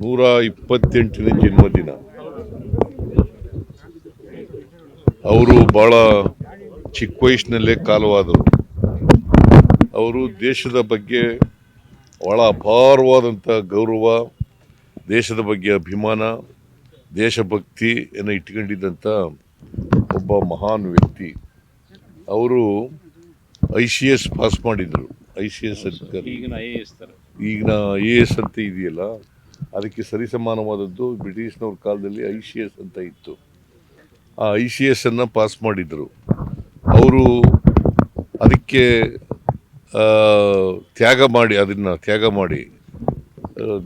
128ನೇ ಜನ್ಮದಿನ. ಅವರು ಭಾಳ ಚಿಕ್ಕ ವಯಸ್ಸಿನಲ್ಲೇ ಕಾಲವಾದರು. ಅವರು ದೇಶದ ಬಗ್ಗೆ ಭಾಳ ಅಪಾರವಾದಂಥ ಗೌರವ, ದೇಶದ ಬಗ್ಗೆ ಅಭಿಮಾನ, ದೇಶಭಕ್ತಿಯನ್ನು ಇಟ್ಕೊಂಡಿದ್ದಂಥ ಒಬ್ಬ ಮಹಾನ್ ವ್ಯಕ್ತಿ. ಅವರು ICS ಪಾಸ್ ಮಾಡಿದರು. ICS ಅಧಿಕಾರಿ, ಈಗಿನ IAS ಅಂತ ಇದೆಯಲ್ಲ, ಅದಕ್ಕೆ ಸರಿಸಮಾನವಾದದ್ದು ಬ್ರಿಟಿಷ್ನವ್ರ ಕಾಲದಲ್ಲಿ ICS ಅಂತ ಇತ್ತು. ಆ ICS ಅನ್ನು ಪಾಸ್ ಮಾಡಿದರು. ಅವರು ಅದಕ್ಕೆ ತ್ಯಾಗ ಮಾಡಿ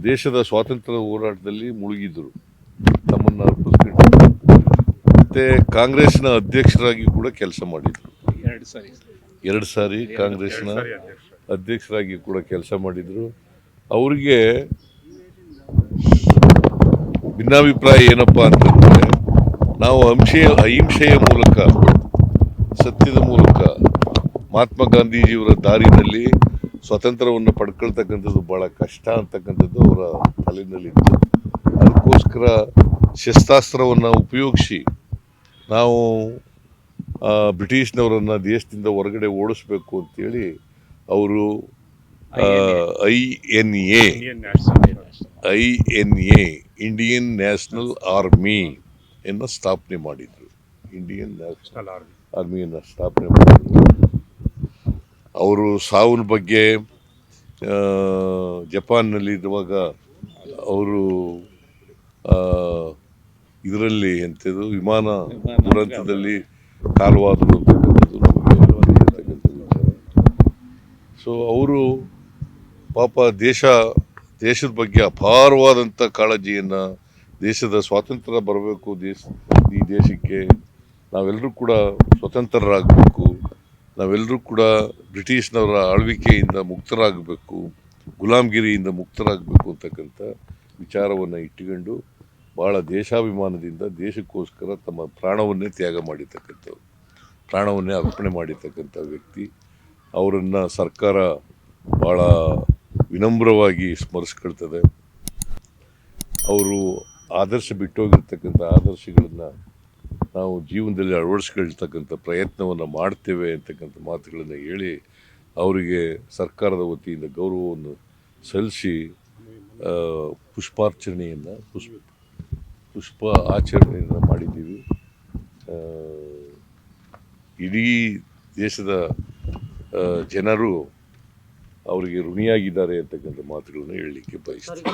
ದೇಶದ ಸ್ವಾತಂತ್ರ್ಯ ಹೋರಾಟದಲ್ಲಿ ಮುಳುಗಿದ್ರು, ತಮ್ಮನ್ನು ಅರ್ಪಿಸ್ಕೊಂಡು. ಮತ್ತು ಕಾಂಗ್ರೆಸ್ನ ಅಧ್ಯಕ್ಷರಾಗಿ ಕೂಡ ಕೆಲಸ ಮಾಡಿದರು. 2 ಸಾರಿ ಕಾಂಗ್ರೆಸ್ನ ಅಧ್ಯಕ್ಷರಾಗಿ ಕೂಡ ಕೆಲಸ ಮಾಡಿದರು. ಅವರಿಗೆ ಭಿನ್ನಾಭಿಪ್ರಾಯ ಏನಪ್ಪ ಅಂತಂದರೆ, ನಾವು ಅಹಿಂಸೆಯ ಮೂಲಕ, ಸತ್ಯದ ಮೂಲಕ ಮಹಾತ್ಮ ಗಾಂಧೀಜಿಯವರ ದಾರಿನಲ್ಲಿ ಸ್ವಾತಂತ್ರ್ಯವನ್ನು ಪಡ್ಕೊಳ್ತಕ್ಕಂಥದ್ದು ಭಾಳ ಕಷ್ಟ ಅಂತಕ್ಕಂಥದ್ದು ಅವರ ತಲೆಯಲ್ಲಿತ್ತು. ಅದಕ್ಕೋಸ್ಕರ ಶಸ್ತ್ರಾಸ್ತ್ರವನ್ನು ಉಪಯೋಗಿಸಿ ನಾವು ಬ್ರಿಟಿಷ್ನವರನ್ನು ದೇಶದಿಂದ ಹೊರಗಡೆ ಓಡಿಸ್ಬೇಕು ಅಂತೇಳಿ ಅವರು INA ಇಂಡಿಯನ್ ನ್ಯಾಷನಲ್ ಆರ್ಮಿ ಅನ್ನು ಸ್ಥಾಪನೆ ಮಾಡಿದರು. ಇಂಡಿಯನ್ ನ್ಯಾಷನಲ್ ಆರ್ಮಿಯನ್ನು ಸ್ಥಾಪನೆ ಮಾಡಿದರು. ಅವರು ಸಾವಿನ ಬಗ್ಗೆ ಜಪಾನ್ನಲ್ಲಿರುವಾಗ ಅವರು ಇದರಲ್ಲಿ ಎಂಥದ್ದು ವಿಮಾನ ದುರಂತದಲ್ಲಿ ಕಾಲವಾದರು ಅಂತಕ್ಕಂಥದ್ದು ನಮಗೆ ಇರತಕ್ಕಂಥ ವಿಚಾರ. ಸೊ ಅವರು ಪಾಪ ದೇಶದ ಬಗ್ಗೆ ಅಪಾರವಾದಂಥ ಕಾಳಜಿಯನ್ನು, ದೇಶದ ಸ್ವಾತಂತ್ರ್ಯ ಬರಬೇಕು, ಈ ದೇಶಕ್ಕೆ ನಾವೆಲ್ಲರೂ ಕೂಡ ಸ್ವತಂತ್ರರಾಗಬೇಕು, ನಾವೆಲ್ಲರೂ ಕೂಡ ಬ್ರಿಟಿಷ್ನವರ ಆಳ್ವಿಕೆಯಿಂದ ಮುಕ್ತರಾಗಬೇಕು, ಗುಲಾಮಗಿರಿಯಿಂದ ಮುಕ್ತರಾಗಬೇಕು ಅಂತಕ್ಕಂಥ ವಿಚಾರವನ್ನು ಇಟ್ಟುಕೊಂಡು ಭಾಳ ದೇಶಾಭಿಮಾನದಿಂದ ದೇಶಕ್ಕೋಸ್ಕರ ತಮ್ಮ ಪ್ರಾಣವನ್ನೇ ತ್ಯಾಗ ಮಾಡಿರ್ತಕ್ಕಂಥವ್ರು, ಪ್ರಾಣವನ್ನೇ ಅರ್ಪಣೆ ಮಾಡಿರ್ತಕ್ಕಂಥ ವ್ಯಕ್ತಿ. ಅವರನ್ನು ಸರ್ಕಾರ ಭಾಳ ವಿನಮ್ರವಾಗಿ ಸ್ಮರಿಸ್ಕೊಳ್ತದೆ. ಅವರು ಬಿಟ್ಟೋಗಿರ್ತಕ್ಕಂಥ ಆದರ್ಶಗಳನ್ನು ನಾವು ಜೀವನದಲ್ಲಿ ಅಳವಡಿಸ್ಕೊಳ್ತಕ್ಕಂಥ ಪ್ರಯತ್ನವನ್ನು ಮಾಡ್ತೇವೆ ಅಂತಕ್ಕಂಥ ಮಾತುಗಳನ್ನು ಹೇಳಿ ಅವರಿಗೆ ಸರ್ಕಾರದ ವತಿಯಿಂದ ಗೌರವವನ್ನು ಸಲ್ಲಿಸಿ ಪುಷ್ಪ ಆಚರಣೆಯನ್ನು ಮಾಡಿದ್ದೀವಿ. ಇಡೀ ದೇಶದ ಜನರು ಅವರಿಗೆ ಋಣಿಯಾಗಿದ್ದಾರೆ ಅಂತಕ್ಕಂಥ ಮಾತುಗಳನ್ನು ಹೇಳಲಿಕ್ಕೆ ಬಯಸ್ತೀನಿ.